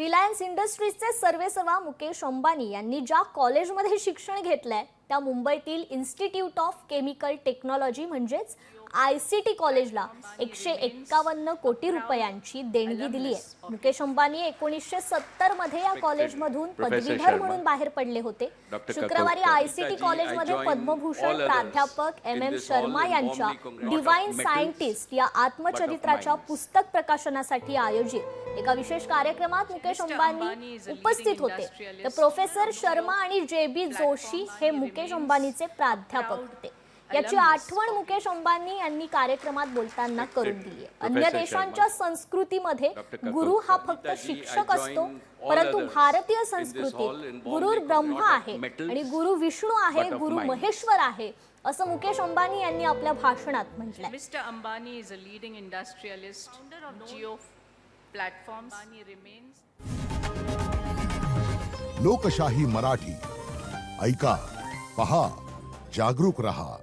Reliance इंडस्ट्रीजचे सर्वेसर्वा मुकेश अंबानी यांनी ज्या कॉलेजमध्ये शिक्षण घेतलंय त्या मुंबईतील इन्स्टिट्यूट ऑफ केमिकल टेक्नॉलॉजी म्हणजेच ICT कॉलेजला 151 कोटी रुपयांची देणगी दिली आहे। मुकेश अंबानी 1970 मध्ये या कॉलेजमधून पदवीधर म्हणून बाहेर पडले होते। शुक्रवारी ICT कॉलेजमध्ये पद्मभूषण प्राध्यापक MM शर्मा यांच्या डिवाइन सायंटिस्ट या आत्मचरित्राच्या पुस्तक प्रकाशनासाठी आयोजित एका विशेष कार्यक्रमात मुकेश अंबानी उपस्थित होते। तर प्रोफेसर शर्मा आणि JB जोशी हे मुकेश अंबानीचे प्राध्यापक होते। याची आठवण मुकेश अंबानी यांनी कार्यक्रमात बोलताना करून दिली आहे। अन्य देशांच्या संस्कृतीमध्ये गुरु हा फक्त शिक्षक असतो, परंतु भारतीय संस्कृतीत गुरु ब्रह्मा आहे आणि गुरु विष्णू आहे, गुरु महेश्वर आहे, असं मुकेश अंबानी यांनी आपल्या भाषणात म्हटलंय। Mister Ambani is a leading industrialist, founder of Jio platforms आणि रिमेन्स। लोकशाही मराठी ऐका, पहा, जागरूक रहा।